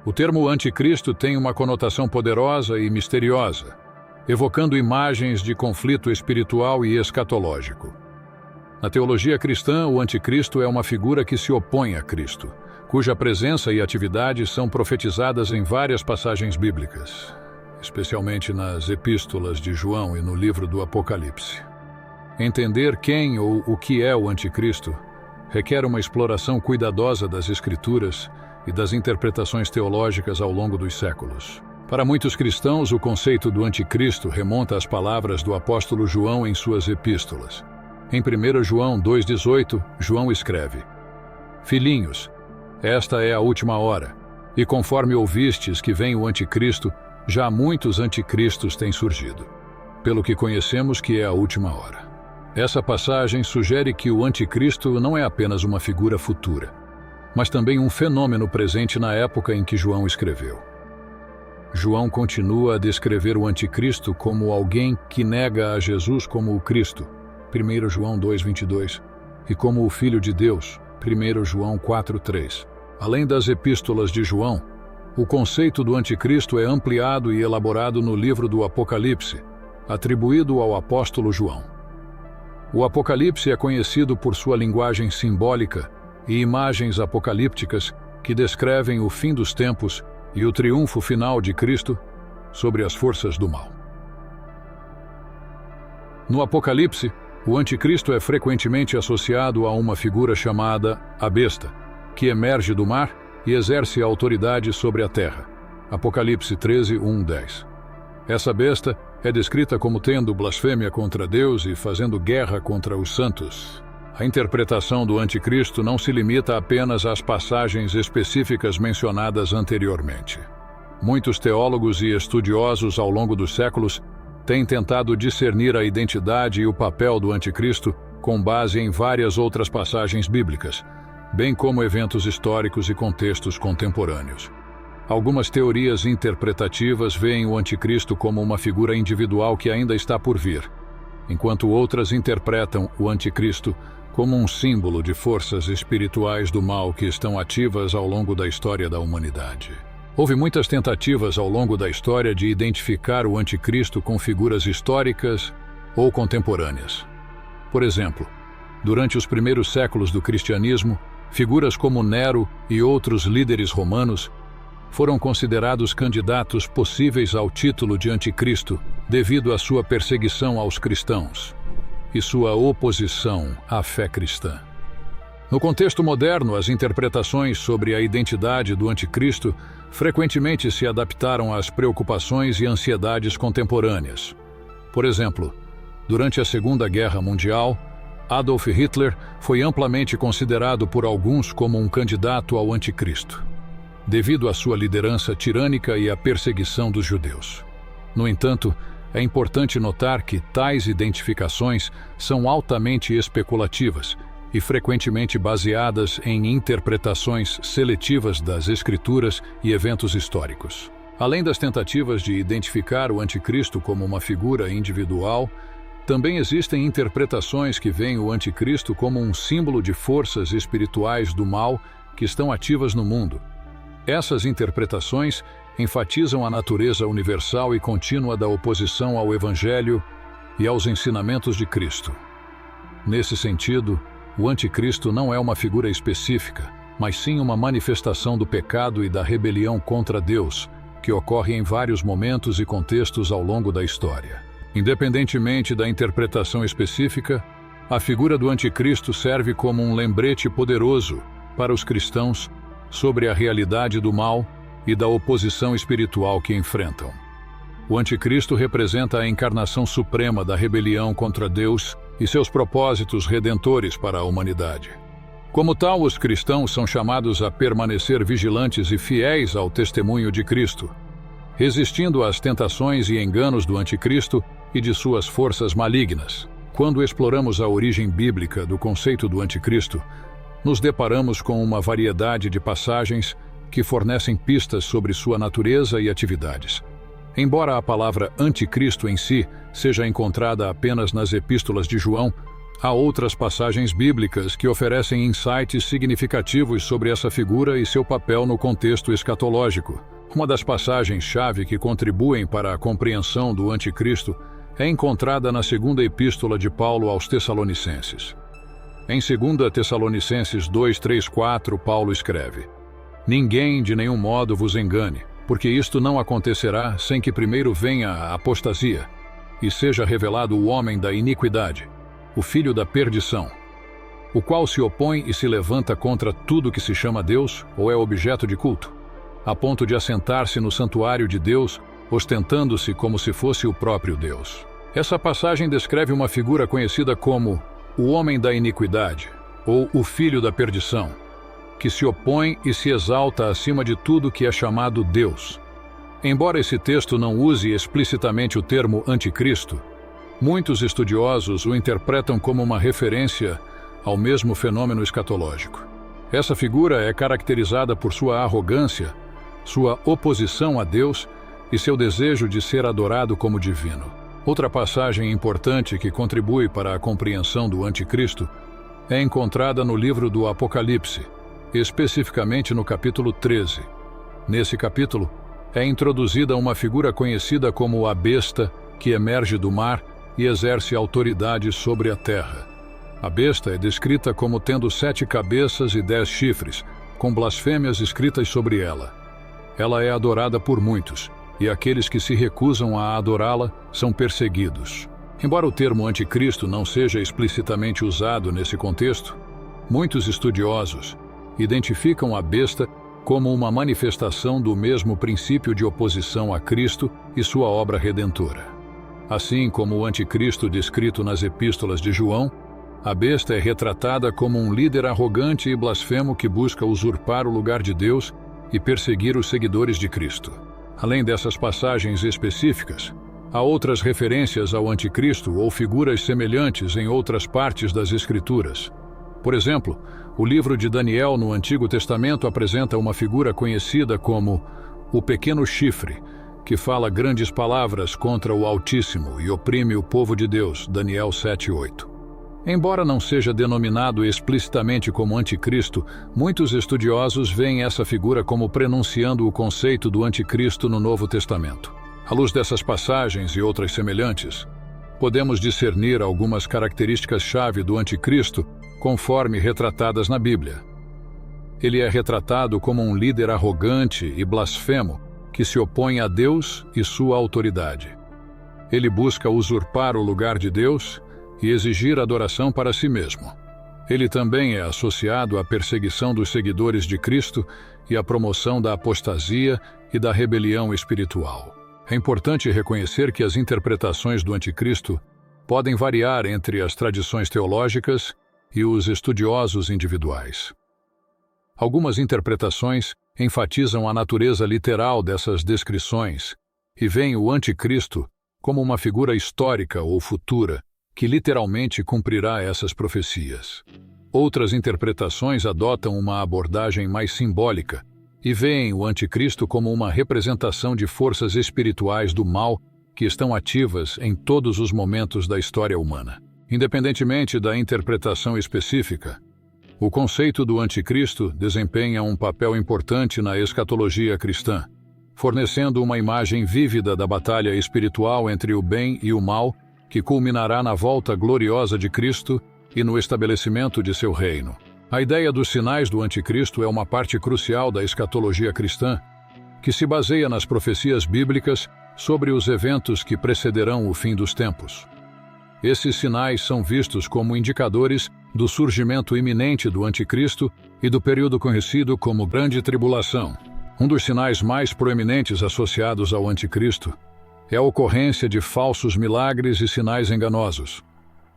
O termo anticristo tem uma conotação poderosa e misteriosa, evocando imagens de conflito espiritual e escatológico. Na teologia cristã, o anticristo é uma figura que se opõe a Cristo, cuja presença e atividade são profetizadas em várias passagens bíblicas, especialmente nas epístolas de João e no livro do Apocalipse. Entender quem ou o que é o anticristo requer uma exploração cuidadosa das Escrituras e das interpretações teológicas ao longo dos séculos. Para muitos cristãos, o conceito do anticristo remonta às palavras do apóstolo João em suas epístolas. Em 1 João 2,18, João escreve: Filhinhos, esta é a última hora, e conforme ouvistes que vem o anticristo, já muitos anticristos têm surgido, pelo que conhecemos que é a última hora. Essa passagem sugere que o anticristo não é apenas uma figura futura, mas também um fenômeno presente na época em que João escreveu. João continua a descrever o anticristo como alguém que nega a Jesus como o Cristo, 1 João 2,22, e como o Filho de Deus, 1 João 4,3. Além das epístolas de João, o conceito do anticristo é ampliado e elaborado no livro do Apocalipse, atribuído ao apóstolo João. O Apocalipse é conhecido por sua linguagem simbólica e imagens apocalípticas que descrevem o fim dos tempos e o triunfo final de Cristo sobre as forças do mal. No Apocalipse, o anticristo é frequentemente associado a uma figura chamada a Besta, que emerge do mar e exerce autoridade sobre a terra. Apocalipse 13, 1-10. Essa besta é descrita como tendo blasfêmia contra Deus e fazendo guerra contra os santos. A interpretação do anticristo não se limita apenas às passagens específicas mencionadas anteriormente. Muitos teólogos e estudiosos ao longo dos séculos têm tentado discernir a identidade e o papel do anticristo com base em várias outras passagens bíblicas, bem como eventos históricos e contextos contemporâneos. Algumas teorias interpretativas veem o anticristo como uma figura individual que ainda está por vir, enquanto outras interpretam o anticristo como um símbolo de forças espirituais do mal que estão ativas ao longo da história da humanidade. Houve muitas tentativas ao longo da história de identificar o anticristo com figuras históricas ou contemporâneas. Por exemplo, durante os primeiros séculos do cristianismo, figuras como Nero e outros líderes romanos foram considerados candidatos possíveis ao título de anticristo devido à sua perseguição aos cristãos e sua oposição à fé cristã. No contexto moderno, as interpretações sobre a identidade do anticristo frequentemente se adaptaram às preocupações e ansiedades contemporâneas. Por exemplo, durante a Segunda Guerra Mundial, Adolf Hitler foi amplamente considerado por alguns como um candidato ao anticristo, devido à sua liderança tirânica e à perseguição dos judeus. No entanto, é importante notar que tais identificações são altamente especulativas e frequentemente baseadas em interpretações seletivas das Escrituras e eventos históricos. Além das tentativas de identificar o anticristo como uma figura individual, também existem interpretações que veem o anticristo como um símbolo de forças espirituais do mal que estão ativas no mundo. Essas interpretações enfatizam a natureza universal e contínua da oposição ao Evangelho e aos ensinamentos de Cristo. Nesse sentido, o anticristo não é uma figura específica, mas sim uma manifestação do pecado e da rebelião contra Deus, que ocorre em vários momentos e contextos ao longo da história. Independentemente da interpretação específica, a figura do anticristo serve como um lembrete poderoso para os cristãos sobre a realidade do mal e da oposição espiritual que enfrentam. O anticristo representa a encarnação suprema da rebelião contra Deus e seus propósitos redentores para a humanidade. Como tal, os cristãos são chamados a permanecer vigilantes e fiéis ao testemunho de Cristo, resistindo às tentações e enganos do anticristo e de suas forças malignas. Quando exploramos a origem bíblica do conceito do anticristo, nos deparamos com uma variedade de passagens que fornecem pistas sobre sua natureza e atividades. Embora a palavra anticristo em si seja encontrada apenas nas epístolas de João, Há outras passagens bíblicas que oferecem insights significativos sobre essa figura e seu papel no contexto escatológico. Uma das passagens-chave que contribuem para a compreensão do Anticristo é encontrada na segunda epístola de Paulo aos Tessalonicenses. Em 2 Tessalonicenses 2:3-4, Paulo escreve: "Ninguém de nenhum modo vos engane, porque isto não acontecerá sem que primeiro venha a apostasia, e seja revelado o homem da iniquidade, o filho da perdição, o qual se opõe e se levanta contra tudo que se chama Deus ou é objeto de culto, a ponto de assentar-se no santuário de Deus, ostentando-se como se fosse o próprio Deus." Essa passagem descreve uma figura conhecida como o homem da iniquidade, ou o filho da perdição, que se opõe e se exalta acima de tudo que é chamado Deus. Embora esse texto não use explicitamente o termo anticristo, muitos estudiosos o interpretam como uma referência ao mesmo fenômeno escatológico. Essa figura é caracterizada por sua arrogância, sua oposição a Deus e seu desejo de ser adorado como divino. Outra passagem importante que contribui para a compreensão do Anticristo é encontrada no livro do Apocalipse, especificamente no capítulo 13. Nesse capítulo, é introduzida uma figura conhecida como a besta, que emerge do mar e exerce autoridade sobre a terra. A besta é descrita como tendo 7 cabeças e 10 chifres, com blasfêmias escritas sobre ela. Ela é adorada por muitos, e aqueles que se recusam a adorá-la são perseguidos. Embora o termo anticristo não seja explicitamente usado nesse contexto, muitos estudiosos identificam a besta como uma manifestação do mesmo princípio de oposição a Cristo e sua obra redentora. Assim como o anticristo descrito nas epístolas de João, a besta é retratada como um líder arrogante e blasfemo que busca usurpar o lugar de Deus e perseguir os seguidores de Cristo. Além dessas passagens específicas, há outras referências ao anticristo ou figuras semelhantes em outras partes das Escrituras. Por exemplo, o livro de Daniel no Antigo Testamento apresenta uma figura conhecida como o pequeno chifre, que fala grandes palavras contra o Altíssimo e oprime o povo de Deus, Daniel 7:8. Embora não seja denominado explicitamente como anticristo, muitos estudiosos veem essa figura como prenunciando o conceito do anticristo no Novo Testamento. À luz dessas passagens e outras semelhantes, podemos discernir algumas características-chave do anticristo conforme retratadas na Bíblia. Ele é retratado como um líder arrogante e blasfemo que se opõe a Deus e sua autoridade. Ele busca usurpar o lugar de Deus e exigir adoração para si mesmo. Ele também é associado à perseguição dos seguidores de Cristo e à promoção da apostasia e da rebelião espiritual. É importante reconhecer que as interpretações do anticristo podem variar entre as tradições teológicas e os estudiosos individuais. Algumas interpretações enfatizam a natureza literal dessas descrições e veem o anticristo como uma figura histórica ou futura que literalmente cumprirá essas profecias. Outras interpretações adotam uma abordagem mais simbólica e veem o anticristo como uma representação de forças espirituais do mal que estão ativas em todos os momentos da história humana. Independentemente da interpretação específica, o conceito do anticristo desempenha um papel importante na escatologia cristã, fornecendo uma imagem vívida da batalha espiritual entre o bem e o mal, que culminará na volta gloriosa de Cristo e no estabelecimento de seu reino. A ideia dos sinais do anticristo é uma parte crucial da escatologia cristã, que se baseia nas profecias bíblicas sobre os eventos que precederão o fim dos tempos. Esses sinais são vistos como indicadores do surgimento iminente do anticristo e do período conhecido como Grande Tribulação. Um dos sinais mais proeminentes associados ao anticristo é a ocorrência de falsos milagres e sinais enganosos.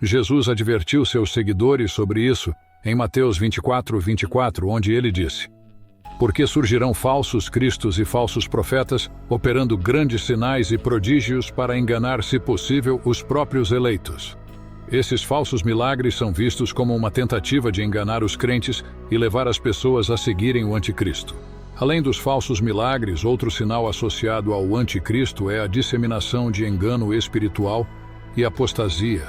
Jesus advertiu seus seguidores sobre isso em Mateus 24:24, onde ele disse: "Porque surgirão falsos cristos e falsos profetas, operando grandes sinais e prodígios para enganar, se possível, os próprios eleitos." Esses falsos milagres são vistos como uma tentativa de enganar os crentes e levar as pessoas a seguirem o anticristo. Além dos falsos milagres, outro sinal associado ao anticristo é a disseminação de engano espiritual e apostasia.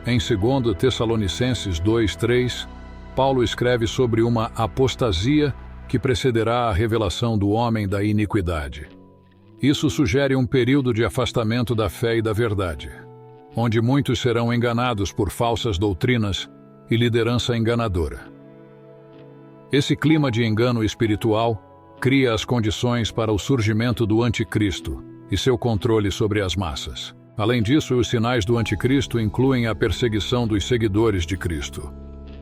Em 2 Tessalonicenses 2:3, Paulo escreve sobre uma apostasia que precederá a revelação do homem da iniquidade. Isso sugere um período de afastamento da fé e da verdade, onde muitos serão enganados por falsas doutrinas e liderança enganadora. Esse clima de engano espiritual cria as condições para o surgimento do anticristo e seu controle sobre as massas. Além disso, os sinais do anticristo incluem a perseguição dos seguidores de Cristo.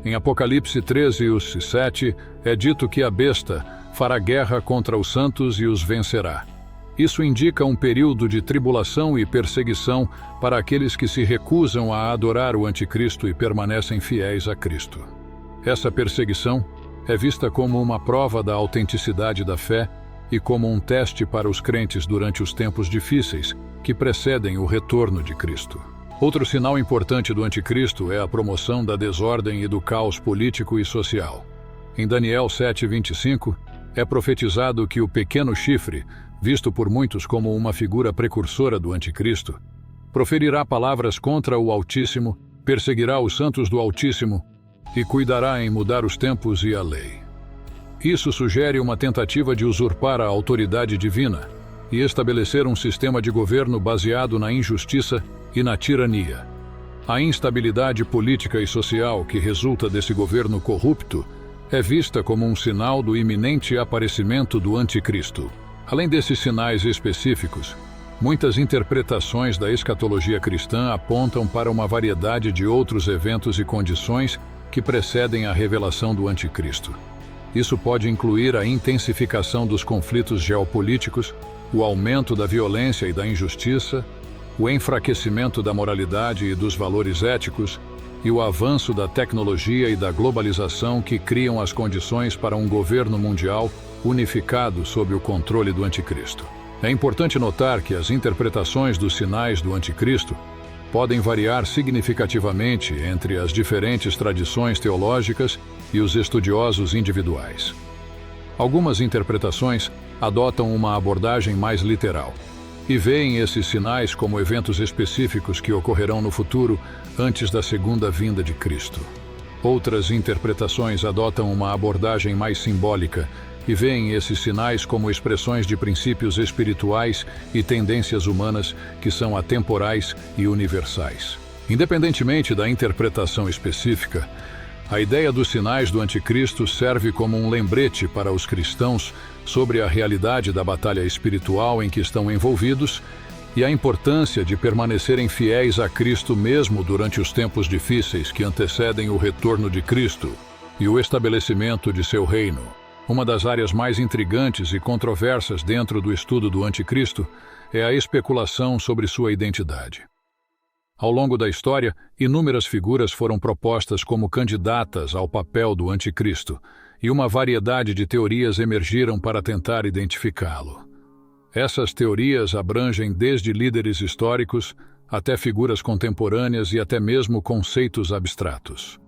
Em Apocalipse 13:7, é dito que a besta fará guerra contra os santos e os vencerá. Isso indica um período de tribulação e perseguição para aqueles que se recusam a adorar o anticristo e permanecem fiéis a Cristo. Essa perseguição é vista como uma prova da autenticidade da fé e como um teste para os crentes durante os tempos difíceis que precedem o retorno de Cristo. Outro sinal importante do anticristo é a promoção da desordem e do caos político e social. Em Daniel 7:25, é profetizado que o pequeno chifre, visto por muitos como uma figura precursora do anticristo, proferirá palavras contra o Altíssimo, perseguirá os santos do Altíssimo e cuidará em mudar os tempos e a lei. Isso sugere uma tentativa de usurpar a autoridade divina e estabelecer um sistema de governo baseado na injustiça e na tirania. A instabilidade política e social que resulta desse governo corrupto é vista como um sinal do iminente aparecimento do anticristo. Além desses sinais específicos, muitas interpretações da escatologia cristã apontam para uma variedade de outros eventos e condições que precedem a revelação do anticristo. Isso pode incluir a intensificação dos conflitos geopolíticos, o aumento da violência e da injustiça, o enfraquecimento da moralidade e dos valores éticos e o avanço da tecnologia e da globalização que criam as condições para um governo mundial unificado sob o controle do anticristo. É importante notar que as interpretações dos sinais do anticristo podem variar significativamente entre as diferentes tradições teológicas e os estudiosos individuais. Algumas interpretações adotam uma abordagem mais literal e veem esses sinais como eventos específicos que ocorrerão no futuro antes da segunda vinda de Cristo. Outras interpretações adotam uma abordagem mais simbólica e veem esses sinais como expressões de princípios espirituais e tendências humanas que são atemporais e universais. Independentemente da interpretação específica, a ideia dos sinais do anticristo serve como um lembrete para os cristãos sobre a realidade da batalha espiritual em que estão envolvidos e a importância de permanecerem fiéis a Cristo mesmo durante os tempos difíceis que antecedem o retorno de Cristo e o estabelecimento de seu reino. Uma das áreas mais intrigantes e controversas dentro do estudo do anticristo é a especulação sobre sua identidade. Ao longo da história, inúmeras figuras foram propostas como candidatas ao papel do anticristo, e uma variedade de teorias emergiram para tentar identificá-lo. Essas teorias abrangem desde líderes históricos até figuras contemporâneas e até mesmo conceitos abstratos.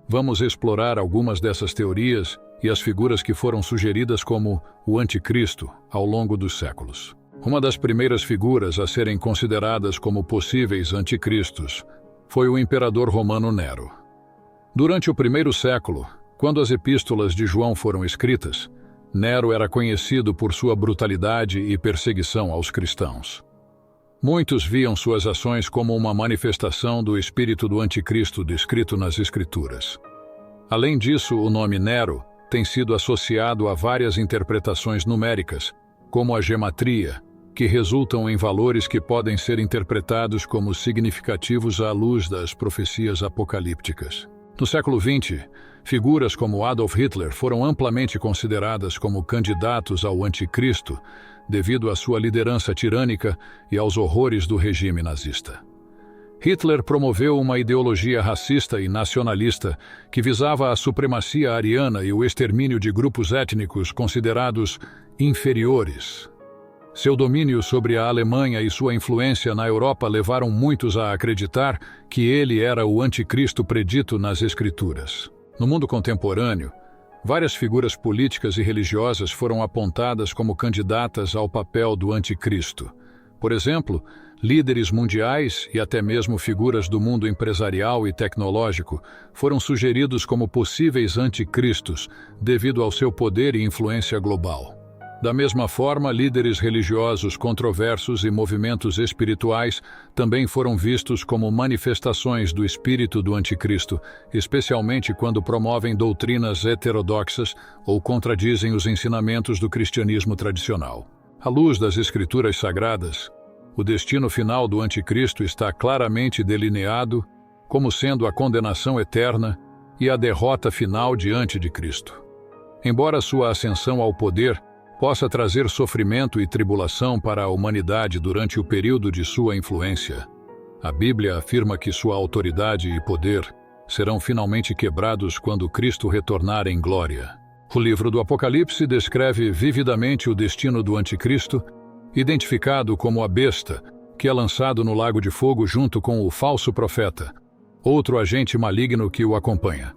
Vamos explorar algumas dessas teorias e as figuras que foram sugeridas como o anticristo ao longo dos séculos. Uma das primeiras figuras a serem consideradas como possíveis anticristos foi o imperador romano Nero. Durante o primeiro século, quando as epístolas de João foram escritas, Nero era conhecido por sua brutalidade e perseguição aos cristãos. Muitos viam suas ações como uma manifestação do espírito do anticristo descrito nas Escrituras. Além disso, o nome Nero tem sido associado a várias interpretações numéricas, como a gematria, que resultam em valores que podem ser interpretados como significativos à luz das profecias apocalípticas. No século XX, figuras como Adolf Hitler foram amplamente consideradas como candidatos ao anticristo devido à sua liderança tirânica e aos horrores do regime nazista. Hitler promoveu uma ideologia racista e nacionalista que visava a supremacia ariana e o extermínio de grupos étnicos considerados inferiores. Seu domínio sobre a Alemanha e sua influência na Europa levaram muitos a acreditar que ele era o anticristo predito nas Escrituras. No mundo contemporâneo, várias figuras políticas e religiosas foram apontadas como candidatas ao papel do anticristo. Por exemplo, Líderes mundiais e até mesmo figuras do mundo empresarial e tecnológico foram sugeridos como possíveis anticristos devido ao seu poder e influência global. Da mesma forma, líderes religiosos controversos e movimentos espirituais também foram vistos como manifestações do espírito do anticristo, especialmente quando promovem doutrinas heterodoxas ou contradizem os ensinamentos do cristianismo tradicional. À luz das escrituras sagradas, o destino final do anticristo está claramente delineado como sendo a condenação eterna e a derrota final diante de Cristo. Embora sua ascensão ao poder possa trazer sofrimento e tribulação para a humanidade durante o período de sua influência, a Bíblia afirma que sua autoridade e poder serão finalmente quebrados quando Cristo retornar em glória. O livro do Apocalipse descreve vividamente o destino do anticristo, identificado como a besta, que é lançado no lago de fogo junto com o falso profeta, outro agente maligno que o acompanha.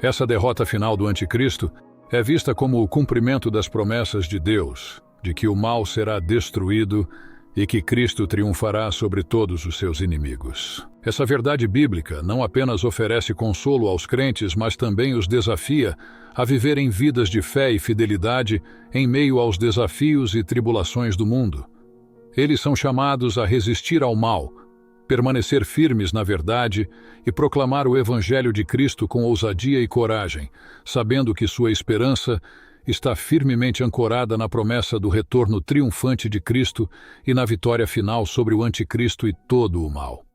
Essa derrota final do anticristo é vista como o cumprimento das promessas de Deus, de que o mal será destruído e que Cristo triunfará sobre todos os seus inimigos. Essa verdade bíblica não apenas oferece consolo aos crentes, mas também os desafia a viverem vidas de fé e fidelidade em meio aos desafios e tribulações do mundo. Eles são chamados a resistir ao mal, permanecer firmes na verdade e proclamar o Evangelho de Cristo com ousadia e coragem, sabendo que sua esperança está firmemente ancorada na promessa do retorno triunfante de Cristo e na vitória final sobre o anticristo e todo o mal.